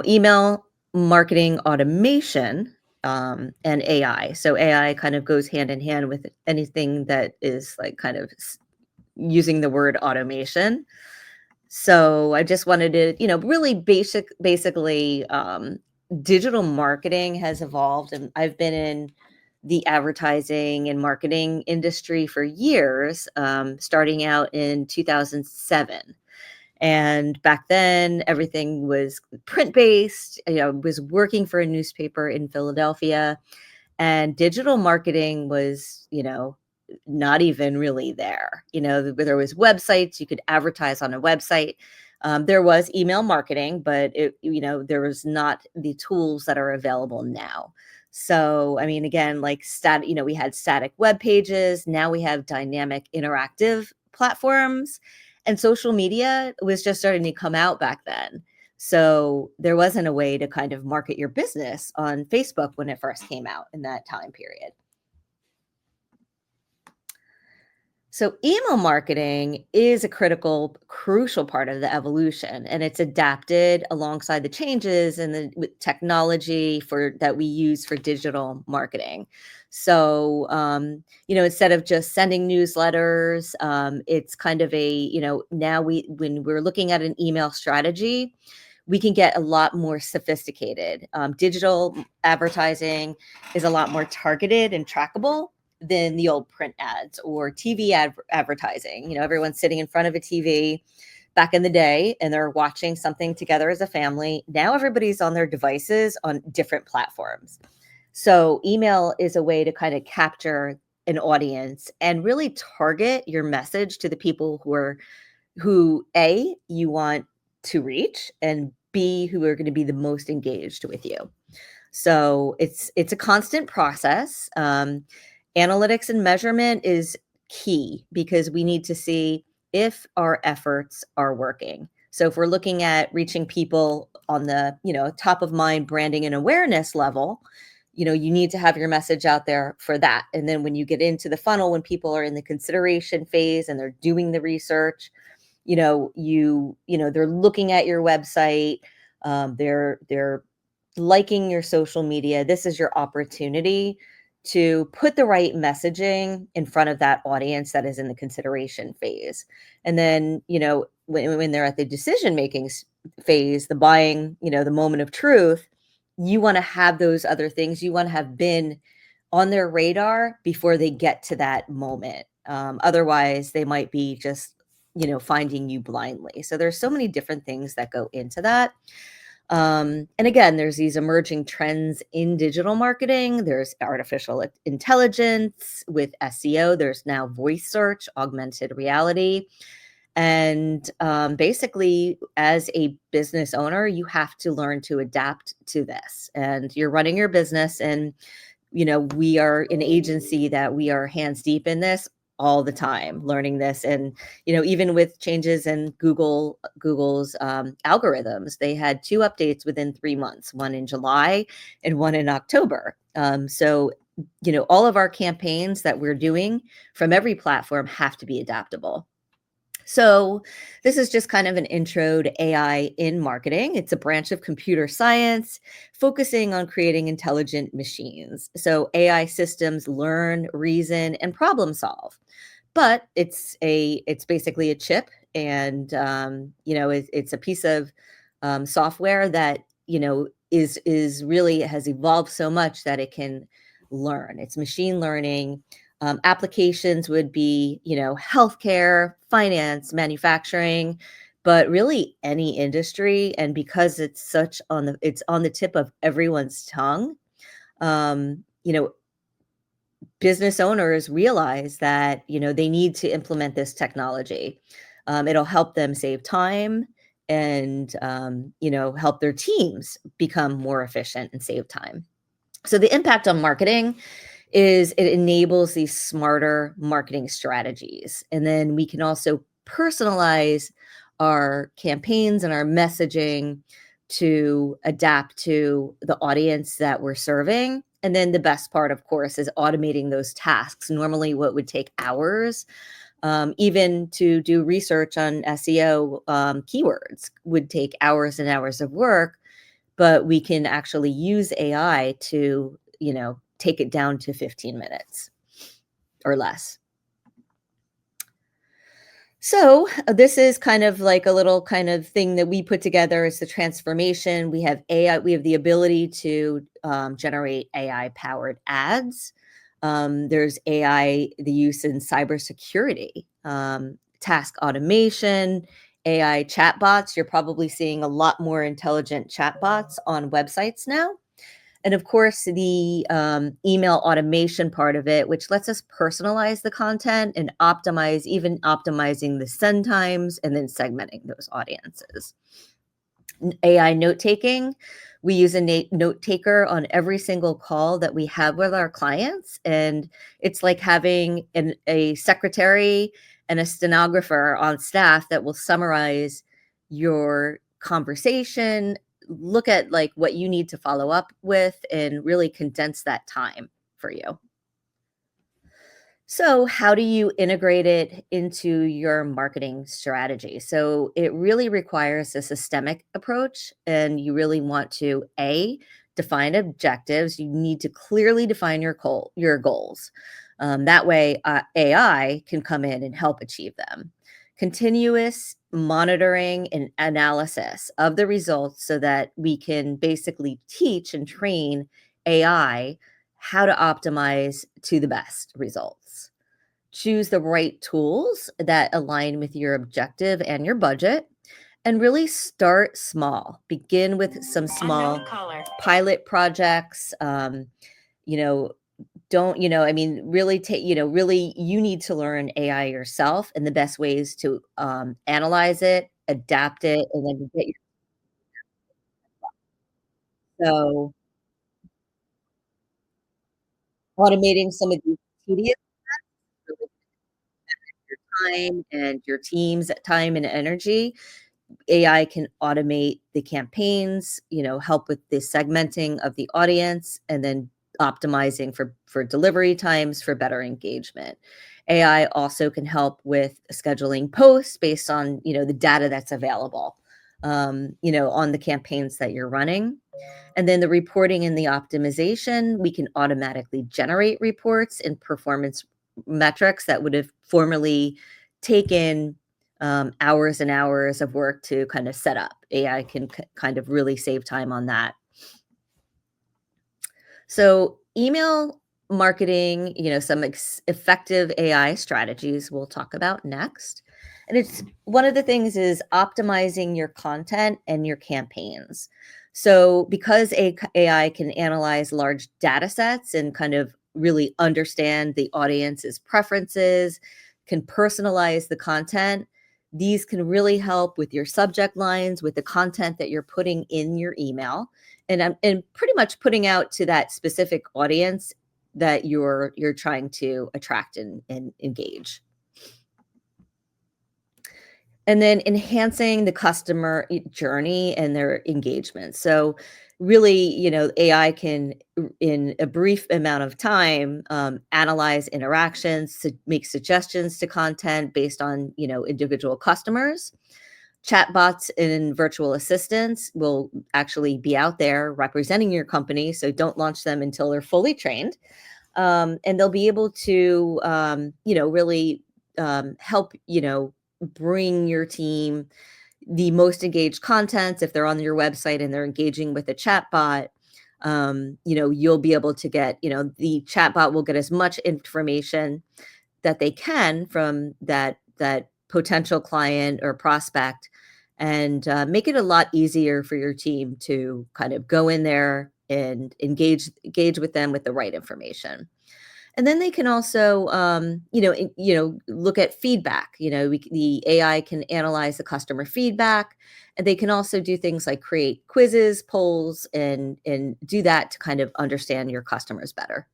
email marketing automation, and AI. So AI kind of goes hand in hand with anything that is like kind of using the word automation. So I just wanted to, really basically, digital marketing has evolved, and I've been in the advertising and marketing industry for years, starting out in 2007. And back then, everything was print based. Was working for a newspaper in Philadelphia, and digital marketing was, not even really there. There was websites, you could advertise on a website. There was email marketing, but there was not the tools that are available now. So, I mean, again, like we had static web pages. Now we have dynamic interactive platforms, and social media was just starting to come out back then. So there wasn't a way to kind of market your business on Facebook when it first came out in that time period. So email marketing is a crucial part of the evolution, and it's adapted alongside the changes in the with technology for that we use for digital marketing. So, instead of just sending newsletters, it's kind of now when we're looking at an email strategy, we can get a lot more sophisticated. Digital advertising is a lot more targeted and trackable than the old print ads or TV advertising. Everyone's sitting in front of a TV back in the day and they're watching something together as a family. Now everybody's on their devices on different platforms. So email is a way to kind of capture an audience and really target your message to the people who A, you want to reach, and B, who are going to be the most engaged with you. So it's a constant process. Analytics and measurement is key because we need to see if our efforts are working. So if we're looking at reaching people on the, top of mind branding and awareness level, you need to have your message out there for that. And then when you get into the funnel, when people are in the consideration phase and they're doing the research, they're looking at your website, they're liking your social media. This is your opportunity to put the right messaging in front of that audience that is in the consideration phase. And then, when they're at the decision making phase, the buying, the moment of truth, you want to have those other things. You want to have been on their radar before they get to that moment. Otherwise, they might be just, finding you blindly. So there's so many different things that go into that. And again, there's these emerging trends in digital marketing. There's artificial intelligence with SEO. There's now voice search, augmented reality. And basically, as a business owner, you have to learn to adapt to this. And you're running your business, and we are an agency that we are hands deep in this all the time, learning this. And even with changes in Google's algorithms, they had 2 updates within 3 months, one in July and one in October. So all of our campaigns that we're doing from every platform have to be adaptable. So this is just kind of an intro to AI in marketing. It's a branch of computer science focusing on creating intelligent machines. So AI systems learn, reason, and problem solve. But it's basically a chip, and it's a piece of software that is really has evolved so much that it can learn. It's machine learning. Applications would be, healthcare, finance, manufacturing, but really any industry. And because it's it's on the tip of everyone's tongue, um, you know, business owners realize that, they need to implement this technology. It'll help them save time and, help their teams become more efficient and save time. So the impact on marketing is it enables these smarter marketing strategies. And then we can also personalize our campaigns and our messaging to adapt to the audience that we're serving. And then the best part, of course, is automating those tasks. Normally, what would take hours, even to do research on SEO keywords, would take hours and hours of work. but we can actually use AI to, take it down to 15 minutes or less. So, this is kind of like a little kind of thing that we put together as the transformation. We have AI, we have the ability to generate AI powered ads. There's AI, the use in cybersecurity, task automation, AI chatbots. You're probably seeing a lot more intelligent chatbots on websites now. And of course, the email automation part of it, which lets us personalize the content and optimize, even optimizing the send times and then segmenting those audiences. AI note taking. We use a note taker on every single call that we have with our clients. And it's like having a secretary and a stenographer on staff that will summarize your conversation, look at like what you need to follow up with, and really condense that time for you. So, how do you integrate it into your marketing strategy? So, it really requires a systemic approach, and you really want to define objectives. You need to clearly define your goals. That way, AI can come in and help achieve them. Continuous monitoring and analysis of the results so that we can basically teach and train AI how to optimize to the best results. Choose the right tools that align with your objective and your budget, and really start small. Begin with some small pilot projects. You know, don't, I mean, really take, really, you need to learn AI yourself and the best ways to analyze it, adapt it, and then get your, so automating some of these tedious time and your team's time and energy. AI can automate the campaigns, help with the segmenting of the audience, and then optimizing for delivery times for better engagement. AI also can help with scheduling posts based on, the data that's available, on the campaigns that you're running. And then the reporting and the optimization, we can automatically generate reports and performance metrics that would have formerly taken hours and hours of work to kind of set up. AI can kind of really save time on that. So, email marketing, some effective AI strategies we'll talk about next. And it's one of the things is optimizing your content and your campaigns. So, because AI can analyze large data sets and kind of really understand the audience's preferences, can personalize the content, these can really help with your subject lines, with the content that you're putting in your email, and pretty much putting out to that specific audience that you're trying to attract and engage. And then enhancing the customer journey and their engagement. So really, AI can, in a brief amount of time, analyze interactions, to make suggestions to content based on, individual customers. Chatbots and virtual assistants will actually be out there representing your company, so don't launch them until they're fully trained. And they'll be able to, really help, bring your team the most engaged content. If they're on your website and they're engaging with a chatbot, you'll be able to get, the chatbot will get as much information that they can from that potential client or prospect, and make it a lot easier for your team to kind of go in there and engage with them with the right information. And then they can also, look at feedback. The AI can analyze the customer feedback, and they can also do things like create quizzes, polls, and do that to kind of understand your customers better.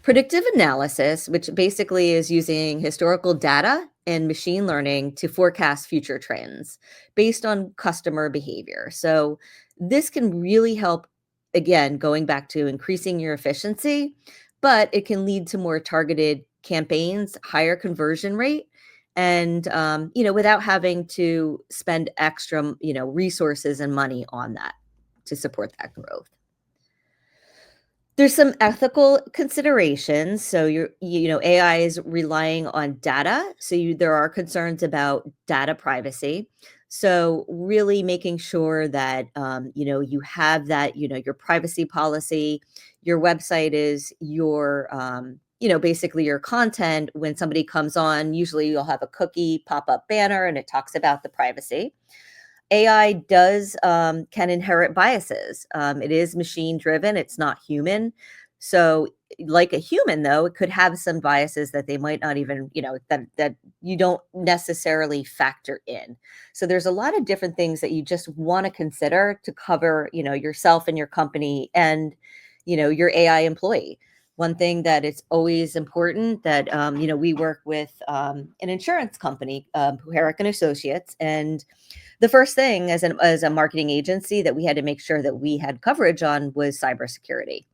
Predictive analysis, which basically is using historical data and machine learning to forecast future trends based on customer behavior. So, this can really help, again, going back to increasing your efficiency, but it can lead to more targeted campaigns, higher conversion rate, and without having to spend extra, resources and money on that to support that growth. There's some ethical considerations. So AI is relying on data. So there are concerns about data privacy. So really making sure that you have that, your privacy policy. Your website is your basically your content. When somebody comes on, usually you'll have a cookie pop-up banner and it talks about the privacy. AI does can inherit biases. It is machine driven, it's not human. So like a human though, it could have some biases that they might not even, that you don't necessarily factor in. So there's a lot of different things that you just want to consider to cover, yourself and your company and, your AI employee. One thing that it's always important that we work with an insurance company, Herrick and Associates, and the first thing as a marketing agency that we had to make sure that we had coverage on was cybersecurity.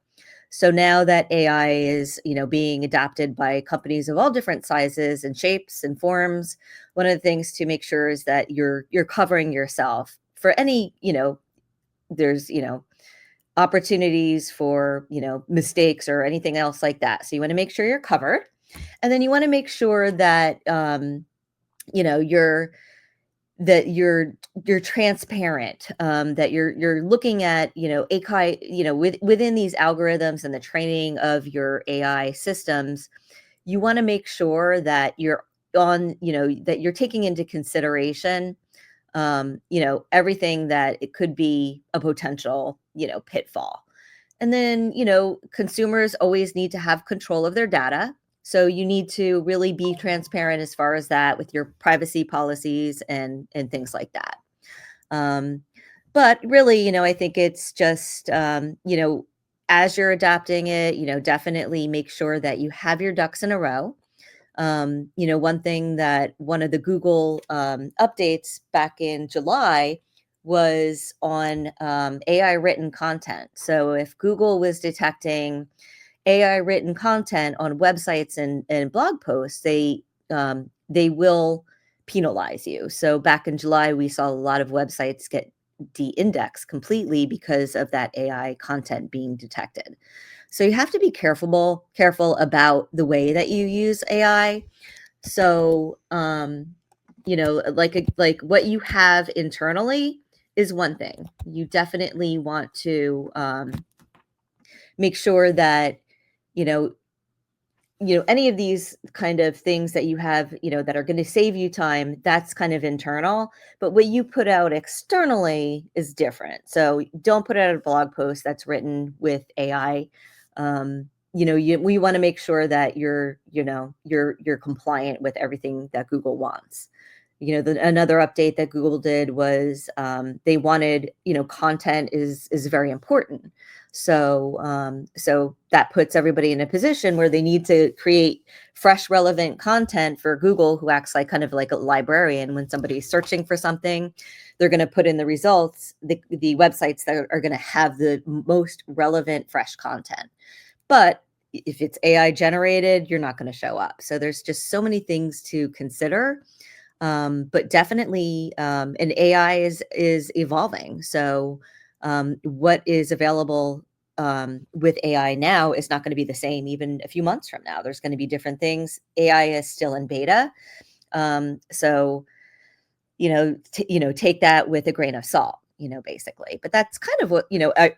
So now that AI is, being adopted by companies of all different sizes and shapes and forms, one of the things to make sure is that you're covering yourself for any, there's, opportunities for, mistakes or anything else like that. So you want to make sure you're covered. And then you want to make sure that you know, you're that you're transparent, that you're looking at, AI, within these algorithms and the training of your AI systems, you want to make sure that that you're taking into consideration, everything that it could be a potential, pitfall. And then, consumers always need to have control of their data. So you need to really be transparent as far as that with your privacy policies and things like that. Um, but really, I think it's just, as you're adapting it, definitely make sure that you have your ducks in a row. One thing that one of the Google updates back in July was on AI written content. So if Google was detecting AI written content on websites and blog posts, they will penalize you. So back in July, we saw a lot of websites get de-indexed completely because of that AI content being detected. So you have to be careful about the way that you use AI. So, like what you have internally is one thing. You definitely want to make sure that you know any of these kind of things that you have, that are going to save you time, that's kind of internal. But what you put out externally is different. So don't put out a blog post that's written with AI. We want to make sure that you're compliant with everything that Google wants. Another update that Google did was, they wanted, content is very important. So that puts everybody in a position where they need to create fresh, relevant content for Google, who acts like kind of like a librarian. When somebody's searching for something, they're going to put in the results, the websites that are going to have the most relevant, fresh content. But if it's AI generated, you're not going to show up. So there's just so many things to consider. But definitely, and AI is evolving. So what is available with AI now is not going to be the same even a few months from now. There's going to be different things. AI is still in beta. So take that with a grain of salt, basically. But that's kind of what,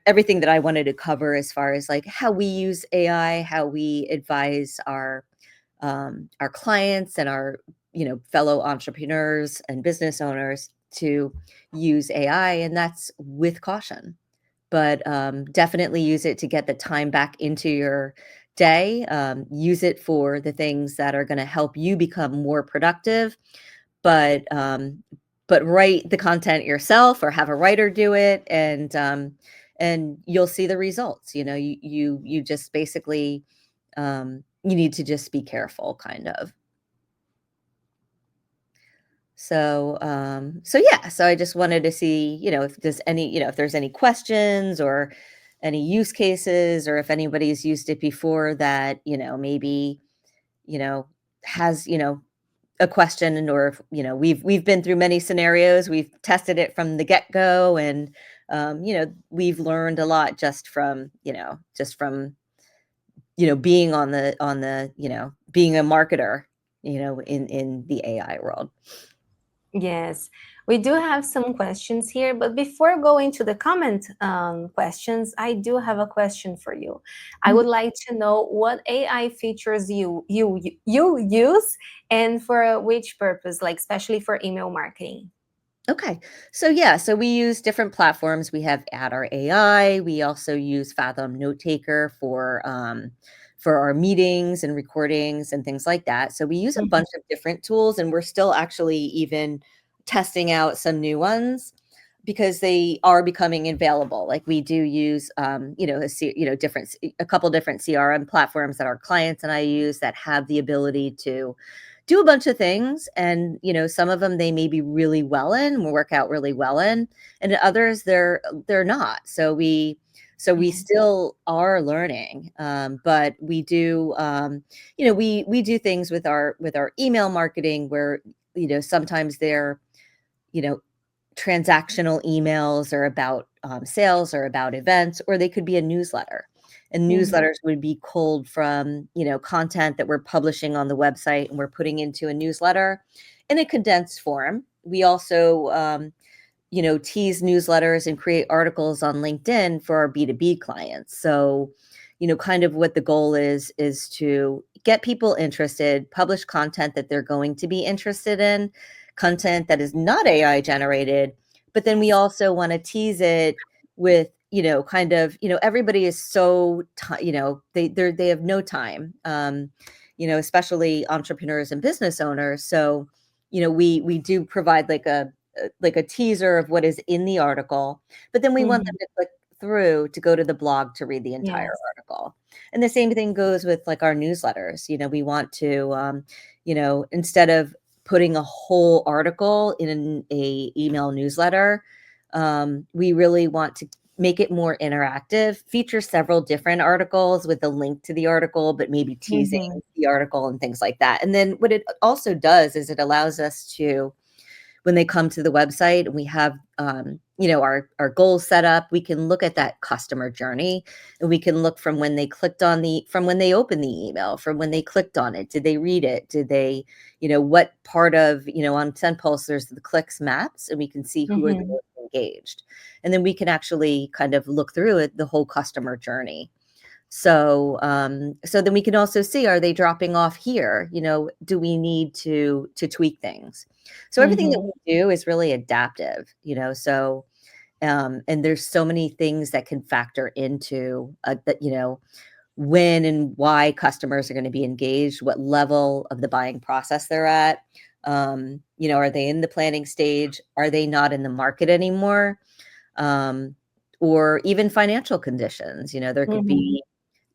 everything that I wanted to cover as far as like how we use AI, how we advise our clients and our, fellow entrepreneurs and business owners to use AI, and that's with caution. But definitely use it to get the time back into your day. Use it for the things that are going to help you become more productive, but write the content yourself or have a writer do it, and you'll see the results. You just basically, you need to just be careful, kind of. So yeah, so I just wanted to see, if there's any questions or any use cases, or if anybody's used it before that, maybe, you know, has, a question, or we've been through many scenarios. We've tested it from the get-go, and we've learned a lot just from being on the being a marketer, in the AI world. Yes, we do have some questions here, but before going to the comment questions, I do have a question for you. I Mhm. would like to know what AI features you use and for which purpose, like especially for email marketing. Okay. So yeah, so we use different platforms. We have Add Our AI. We also use Fathom Note Taker for our meetings and recordings and things like that. So we use a Mhm, bunch of different tools, and we're still actually even testing out some new ones because they are becoming available. Like we do use a couple different CRM platforms that our clients and I use that have the ability to do a bunch of things, and some of them they may be really well in, will work out really well in, and others they're not. So we mhm, still are learning, but we do we do things with our email marketing where sometimes they're you know transactional emails, or about sales, or about events, or they could be a newsletter. And mhm, newsletters would be culled from content that we're publishing on the website, and we're putting into a newsletter in a condensed form. We also tease newsletters and create articles on LinkedIn for our B2B clients. So, kind of what the goal is to get people interested, publish content that they're going to be interested in, content that is not AI generated, but then we also want to tease it with, kind of, everybody is so, they have no time, especially entrepreneurs and business owners. So, we do provide like a teaser of what is in the article, but then we want them mhm. to click through to go to the blog to read the entire Yes. article. And the same thing goes with like our newsletters. We want to, instead of putting a whole article in a email newsletter, we really want to make it more interactive, feature several different articles with a link to the article, but maybe teasing Mhm, the article and things like that. And then what it also does is it allows us to, when they come to the website and we have our goals set up, we can look at that customer journey, and we can look from when they from when they opened the email, from when they clicked on it, did they read it, did they what part of on SendPulse there's the clicks maps, and we can see who are the mhm, most engaged, and then we can actually kind of look through it, the whole customer journey. So then we can also see, are they dropping off here? Do we need to tweak things? So everything that mhm, we do is really adaptive, and there's so many things that can factor into that, when and why customers are going to be engaged, what level of the buying process they're at. Are they in the planning stage? Are they not in the market anymore? Um, or even financial conditions. There could mhm. be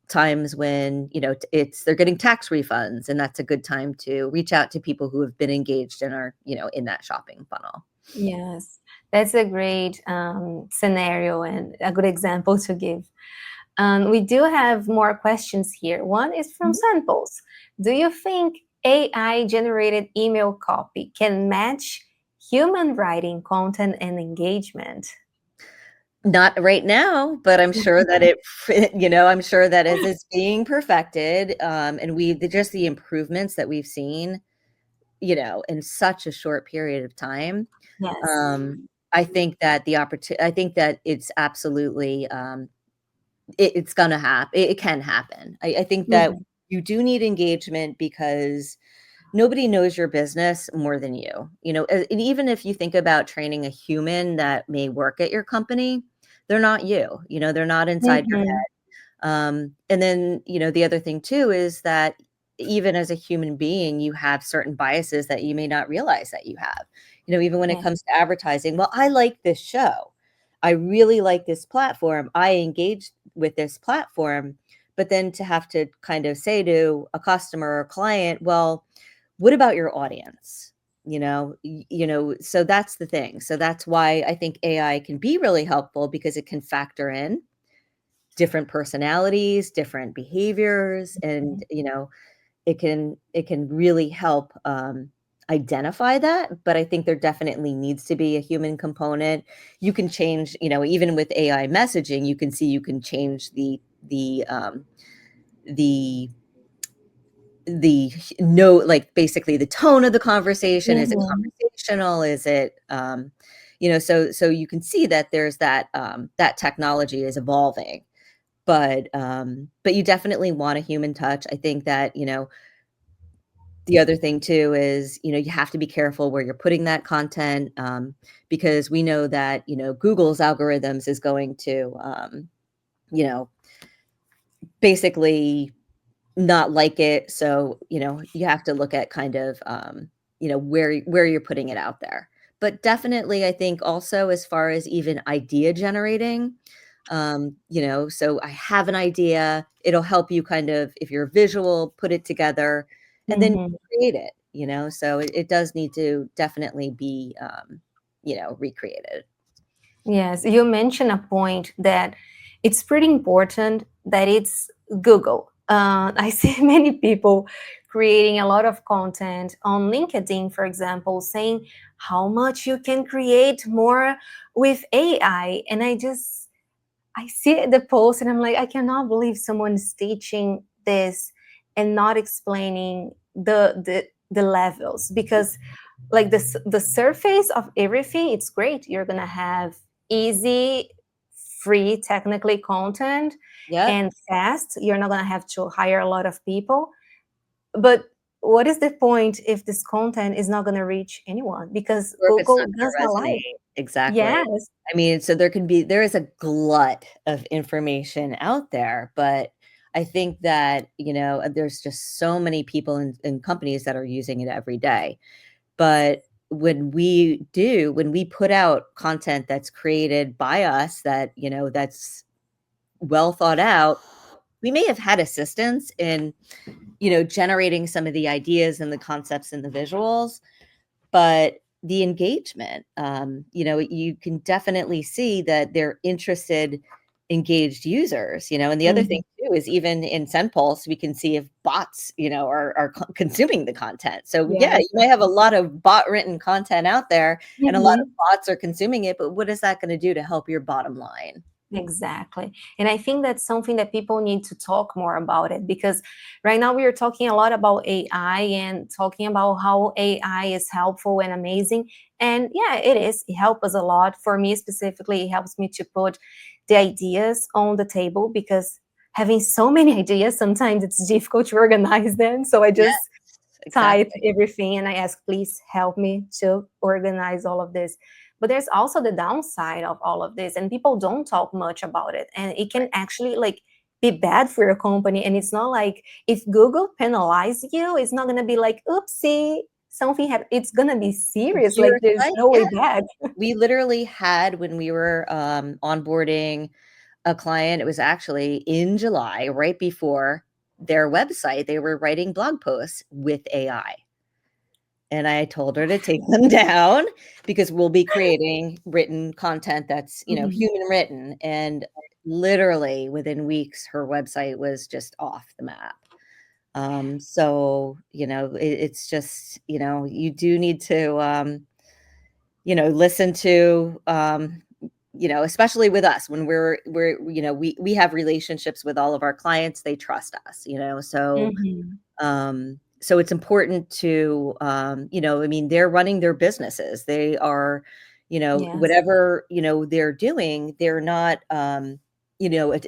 times when they're getting tax refunds, and that's a good time to reach out to people who have been engaged and are in that shopping funnel. Yes, that's a great scenario and a good example to give. We do have more questions here. One is from Mhm. SendPulse. Do you think AI generated email copy can match human writing content and engagement? Not right now, but I'm sure that I'm sure that as it's being perfected, and just the improvements that we've seen, in such a short period of time. Yes. um, I think that it's absolutely, it's gonna happen. It can happen. I think that Mhm. you do need engagement because nobody knows your business more than you. And even if you think about training a human that may work at your company, they're not you. They're not inside your Mhm. and then, the other thing too is that even as a human being, you have certain biases that you may not realize that you have. Even when it Yeah. comes to advertising, well, I like this show. I really like this platform. I engaged with this platform. But then to have to kind of say to a customer or client, well, what about your audience? So that's the thing. So that's why I think AI can be really helpful, because it can factor in different personalities, different behaviors, and Mhm. it can really help. identify that, but I think there definitely needs to be a human component. You can change, even with AI messaging, you can see you can change the no, like basically the tone of the conversation. Is it Mhm. conversational? Is it, so you can see that there's that technology is evolving, but you definitely want a human touch. I think that, the other thing too is, you have to be careful where you're putting that content, because we know that, Google's algorithms is going to, you know, basically not like it. So, you have to look at kind of, where you're putting it out there. But definitely, I think also as far as even idea generating, so I have an idea, it'll help you kind of, if you're visual, put it together and then Mhm. create it, so it does need to definitely be, recreated. Yes, you mentioned a point that it's pretty important that it's Google. I see many people creating a lot of content on LinkedIn, for example, saying how much you can create more with AI. And I see the post and I'm like, I cannot believe someone's teaching this and not explaining the levels, because like the surface of everything, it's great. You're gonna have easy, free, technically content Yep. and fast. You're not gonna have to hire a lot of people. But what is the point if this content is not gonna reach anyone? Because Or if it's Google not does gonna not like. resonate. Exactly. Yes. I mean, so there is a glut of information out there, but I think that, there's just so many people and companies that are using it every day. But when we put out content that's created by us, that, that's well thought out, we may have had assistance in, generating some of the ideas and the concepts and the visuals, but the engagement, you can definitely see that they're interested, engaged users, and the other thing Mhm. too is even in SendPulse, we can see if bots, are consuming the content. So yeah, Yes. you may have a lot of bot written content out there and a lot of Mhm. bots are consuming it, but what is that going to do to help your bottom line? Exactly. And I think that's something that people need to talk more about it, because right now we are talking a lot about AI and talking about how AI is helpful and amazing. And yeah, it is. It helps us a lot. For me specifically, it helps me to put the ideas on the table, because having so many ideas, sometimes it's difficult to organize them. So I Yes, just type exactly. everything and I ask, please help me to organize all of this. But there's also the downside of all of this, and people don't talk much about it. And it can actually like be bad for your company. And it's not like if Google penalize you, it's not gonna be like, oopsie, something had it's gonna be serious. You're Like there's right. no way Yeah. back. We literally had, when we were, onboarding a client, it was actually in July, right before their website, they were writing blog posts with AI. And I told her to take them down because we'll be creating written content that's, Mhm. human written. And literally within weeks, her website was just off the map. So, it's just, you do need to, listen to, especially with us when we have relationships with all of our clients, they trust us, Mhm. so it's important to, I mean, they're running their businesses. They are, Yes. whatever, they're doing, they're not, a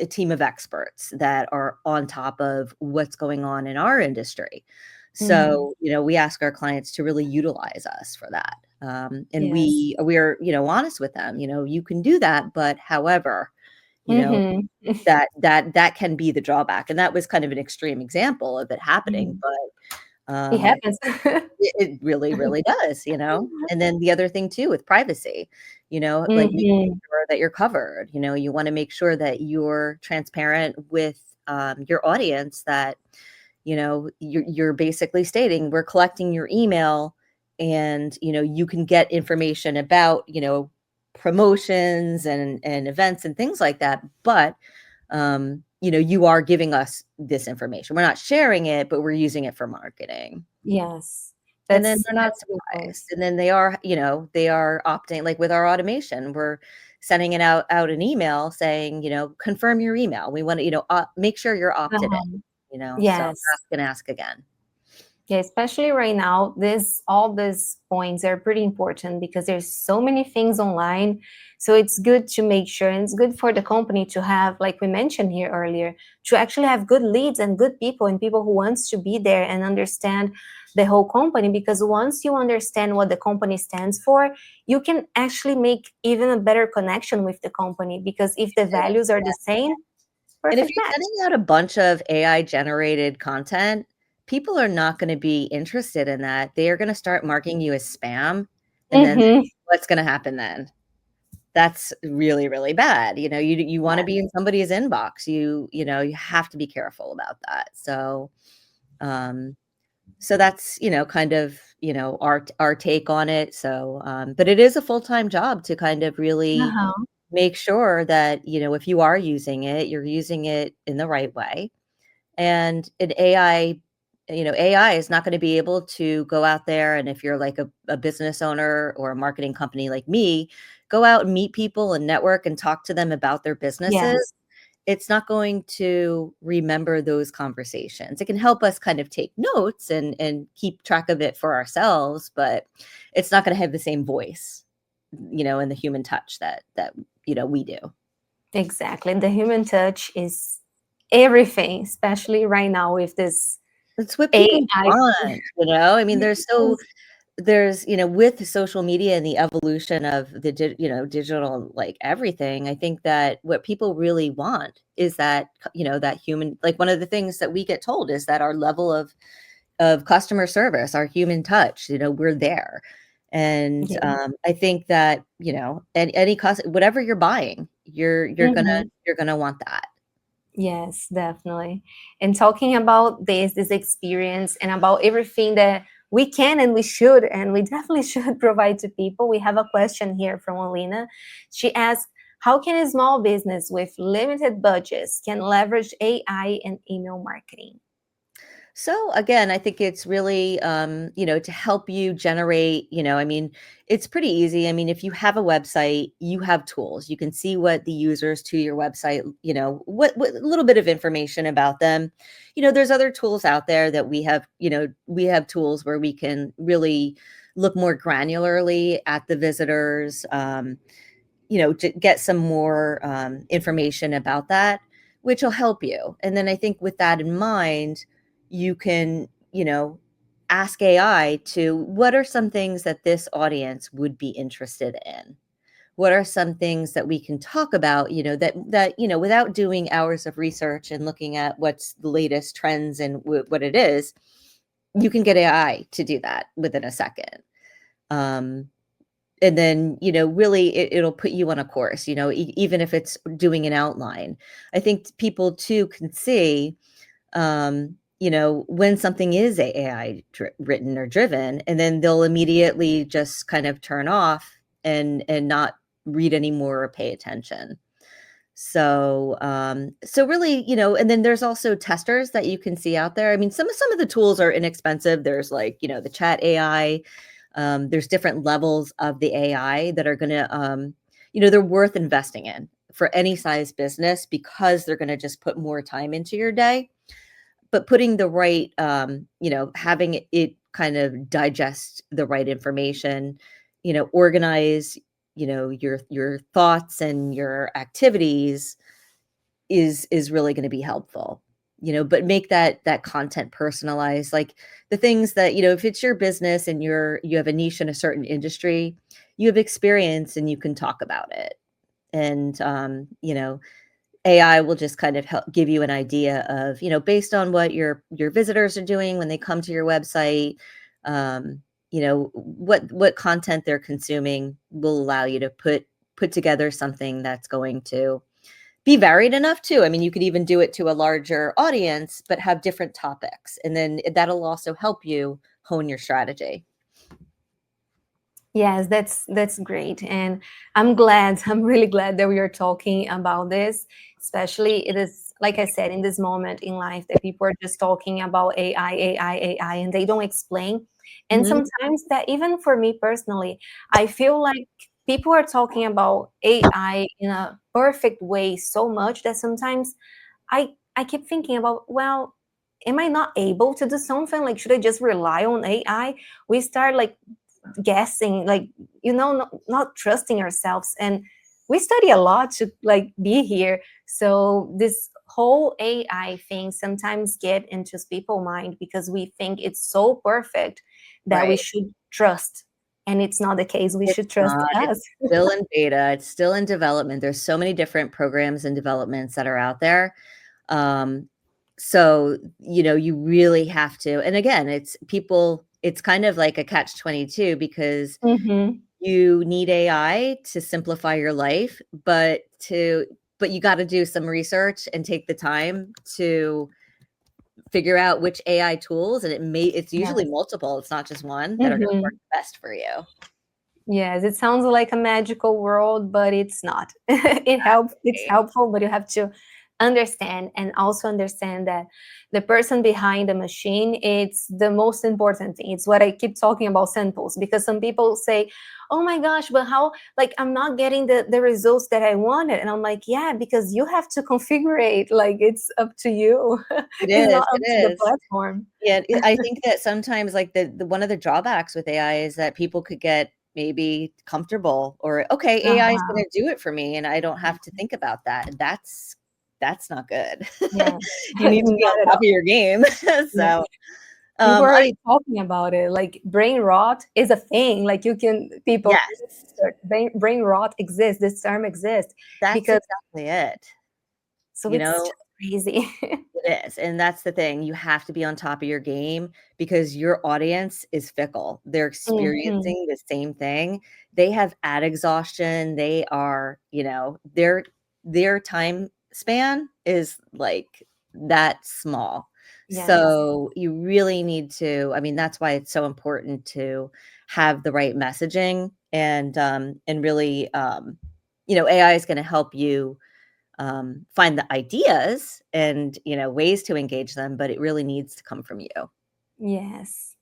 team of experts that are on top of what's going on in our industry. Mhm. So, we ask our clients to really utilize us for that. And Yes. we're, honest with them, you can do that, but however, you know, Mhm. that can be the drawback. And that was kind of an extreme example of it happening, Mhm. but, It happens. it really, really does, And then the other thing too with privacy, like making Mhm. sure that you're covered, you wanna make sure that you're transparent with, your audience, that, you're basically stating, "We're collecting your email, and, you can get information about, promotions and events and things like that, but, you are giving us this information. We're not sharing it, but we're using it for marketing." Yes. And then they're not That's really surprised. close. And then they are opting, like with our automation, we're sending it out an email saying, confirm your email. We want to, make sure you're opted Uh-huh. in, so Yes. ask and ask again. Yeah, especially right now, this all these points are pretty important because there's so many things online. So it's good to make sure, and it's good for the company to have, like we mentioned here earlier, to actually have good leads and good people and people who wants to be there and understand the whole company. Because once you understand what the company stands for, you can actually make even a better connection with the company. Because if the values are the same, And if perfect you're match. sending out a bunch of AI generated content, people are not going to be interested in that. They are going to start marking you as spam. And then Mm-hmm. what's going to happen then? That's really, really bad. You want to Yeah. be in somebody's inbox. You have to be careful about that. Um, so that's, kind of, our take on it. So, but it is a full-time job to kind of really Uh-huh. make sure that, if you are using it, you're using it in the right way. And AI is not going to be able to go out there. And if you're like a business owner or a marketing company like me, go out and meet people and network and talk to them about their businesses. Yes. It's not going to remember those conversations. It can help us kind of take notes and keep track of it for ourselves, but it's not going to have the same voice, and the human touch that we do. Exactly. The human touch is everything, especially right now with this It's what people AI. want. I mean, Yes. with social media and the evolution of the digital, like everything, I think that what people really want is that human, like one of the things that we get told is that our level of customer service, our human touch, we're there. And Yeah. I think that, any cost, whatever you're buying, you're gonna Mhm. you're gonna want that. Yes, definitely. And talking about this experience and about everything that we can and we should, and we definitely should provide to people, we have a question here from Alina. She asks, how can a small business with limited budgets can leverage AI and email marketing? So again, I think it's really, to help you generate, I mean, it's pretty easy. I mean, if you have a website, you have tools. You can see what the users to your website, what a little bit of information about them. There's other tools out there that we have tools where we can really look more granularly at the visitors, to get some more information about that, which will help you. And then I think with that in mind, you can, ask AI to what are some things that this audience would be interested in? What are some things that we can talk about, that without doing hours of research and looking at what's the latest trends and what it is, you can get AI to do that within a second. Um, and then, really it'll put you on a course, even if it's doing an outline. I think people too can see, when something is AI written or driven, and then they'll immediately just kind of turn off and not read anymore or pay attention. So really, and then there's also testers that you can see out there. I mean, some of the tools are inexpensive. There's like, the chat AI. There's different levels of the AI that are gonna, they're worth investing in for any size business because they're gonna just put more time into your day. But putting the right, having it kind of digest the right information, organize, your thoughts and your activities is really gonna be helpful. But make that content personalized, like the things that, if it's your business and you have a niche in a certain industry, you have experience and you can talk about it. And, AI will just kind of help give you an idea of, based on what your visitors are doing when they come to your website, what content they're consuming will allow you to put together something that's going to be varied enough too. I mean, you could even do it to a larger audience, but have different topics. And then that'll also help you hone your strategy. Yes, that's great. And I'm glad, I'm really glad that we are talking about this, especially it is like I said, in this moment in life that people are just talking about AI, and they don't explain. And Mhm. sometimes that, even for me personally, I feel like people are talking about AI in a perfect way so much that sometimes I keep thinking about, well, am I not able to do something? Like, should I just rely on AI? We start like guessing, like, not trusting ourselves. And we study a lot to like be here. So this whole AI thing sometimes get into people's mind because we think it's so perfect that we Right. should trust. And it's not the case. We It's should trust not. It's us. still in beta. It's still in development. There's so many different programs and developments that are out there. Um, so, you really have to, and again, it's kind of like a catch-22 because Hmm. you need AI to simplify your life, but you gotta do some research and take the time to figure out which AI tools, and it's usually Yes. multiple, it's not just one, that are gonna work Hmm. best for you. Yes, it sounds like a magical world, but it's not. It's Exactly. helpful, but you have to understand, and also understand that the person behind the machine, it's the most important thing. It's what I keep talking about SendPulse, because some people say, oh my gosh, but how, like, I'm not getting the results that I wanted. And I'm like, yeah, because you have to configure it. Like, it's up to you. It It's is, not up it to the is. platform. Yeah, I think that sometimes, like, the one of the drawbacks with AI is that people could get maybe comfortable or, "Okay, AI is Uh-huh. gonna do it for me, and I don't have to think about that," and that's not good. Yeah. You need to be on Not at top all. of your game. Yeah. So, People are I already talking about it. Like, brain rot is a thing. Like, you can people yes, brain rot exists. This term exists that's because, exactly it. so You it's know? just crazy. It is, and that's the thing, you have to be on top of your game because your audience is fickle. They're Mhm. experiencing the same thing. They have ad exhaustion, they are, their time span is, like, that small. Yes. So, you really need to, I mean, that's why it's so important to have the right messaging and really, AI is gonna help you find the ideas and ways to engage them, but it really needs to come from you. Yes.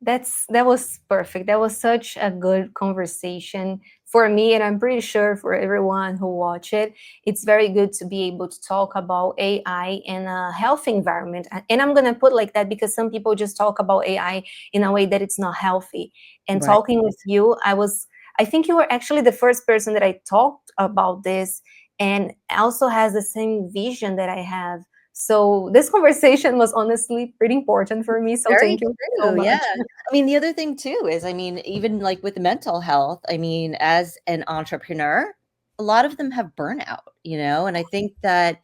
That was perfect. That was such a good conversation for me, and I'm pretty sure for everyone who watch it. It's very good to be able to talk about AI in a healthy environment. And I'm gonna put like that because some people just talk about AI in a way that it's not healthy. And Right. talking with you, I think you were actually the first person that I talked about this, and also has the same vision that I have. So this conversation was honestly pretty important for me. So Very thank you so true. Yeah. much. I mean, the other thing too is, I mean, even like with mental health, I mean, as an entrepreneur, a lot of them have burnout, and I think that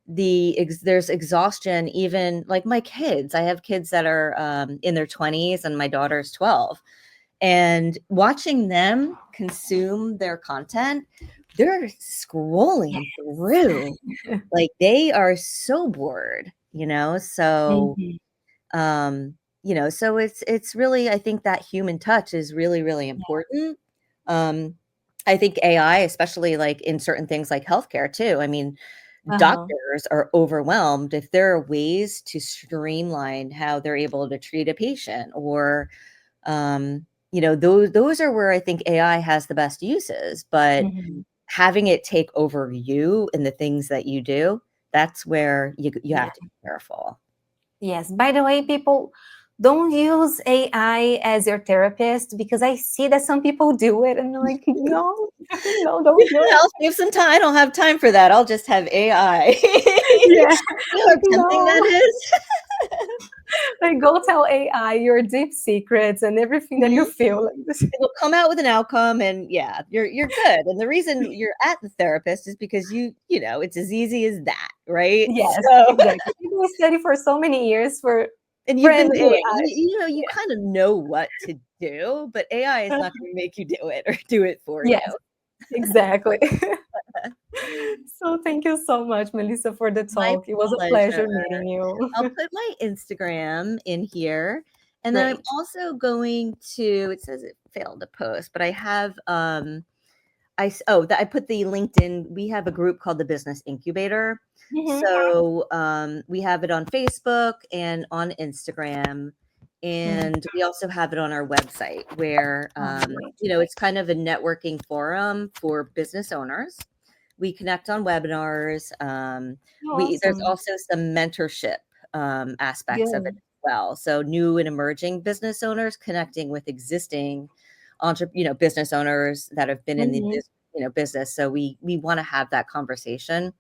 there's exhaustion, even like my kids. I have kids that are in their 20s and my daughter's 12. And watching them consume their content, they're scrolling through. Like, they are so bored, so, Mhm. um, so it's really, I think that human touch is really, really Yeah. important. Um, I think AI, especially, like, in certain things like healthcare too, I mean, Uh-huh. doctors are overwhelmed. If there are ways to streamline how they're able to treat a patient or those are where I think AI has the best uses, but Mhm. having it take over you and the things that you do, that's where you Yeah. have to be careful. Yes. By the way, people, don't use AI as your therapist, because I see that some people do it and I'm like, no, no, don't do it. I'll save some time. I don't have time for that. I'll just have AI. Yeah. You know how Like, tempting no. that is? Like, go tell AI your deep secrets and everything that you Mhm. feel like this. It'll come out with an outcome and yeah, you're good. And the reason you're at the therapist is because it's as easy as that, right? Yes, So exactly. People study for so many years and for you've an been doing AI. you kind of know what to do, but AI is Yeah. not gonna make you do it or do it for you. Yes, exactly. So thank you so much, Melissa, for the My talk. It was a pleasure. pleasure meeting you. I'll put my Instagram in here, and then I'm Great. also going to, it says it failed to post, but I put the LinkedIn. We have a group called the Business Incubator. Mhm. So we have it on Facebook and on Instagram, Mhm. and we also have it on our website where Oh, great. it's kind of a networking forum for business owners. We connect on webinars. There's Awesome. also some mentorship aspects of it Good. as well. So new and emerging business owners connecting with existing business owners that have been in the Mhm. business. So we want to have that conversation.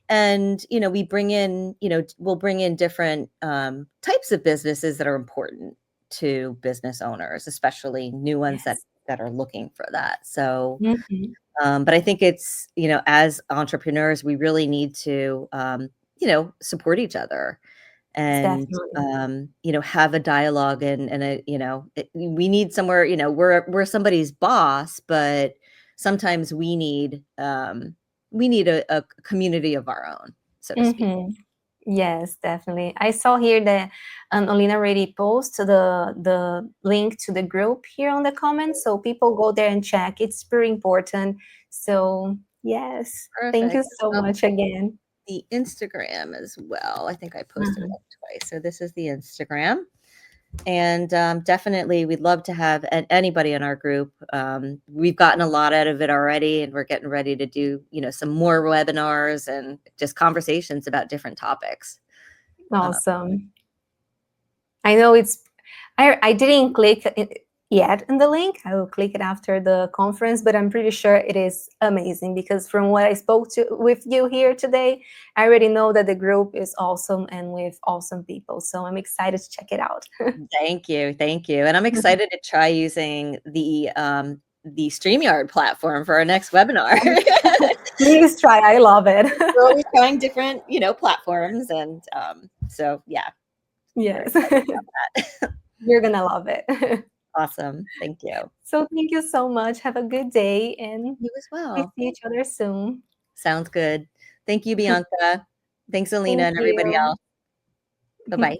And we bring in, we'll bring in different types of businesses that are important to business owners, especially new ones that Yes. that are looking for that. So Mhm. but I think it's, as entrepreneurs, we really need to, support each other It's and, definitely. have a dialogue and we need somewhere, we're somebody's boss, but sometimes we need a community of our own, so to speak. Mhm. Yes, definitely. I saw here that Alina already posted the link to the group here on the comments, so people go there and check. It's very important. So yes, thank you Perfect. so much again. The Instagram as well. I think I posted Uh-huh. it twice. So this is the Instagram. And definitely, we'd love to have anybody in our group. We've gotten a lot out of it already, and we're getting ready to do, some more webinars and just conversations about different topics. Uh, Awesome. I know it's I didn't click it yet in the link. I will click it after the conference, but I'm pretty sure it is amazing because from what I spoke to with you here today, I already know that the group is awesome and with awesome people. So I'm excited to check it out. thank you, and I'm excited to try using the StreamYard platform for our next webinar. Please try. I love it. We're always trying different, platforms, and so yeah, we're Yes. excited about that. You're gonna love it. Awesome, thank you. So thank you so much. Have a good day and You as we well. see each other soon. Sounds good. Thank you, Bianca. Thanks, Alina, Thank and everybody you. else. Bye-bye.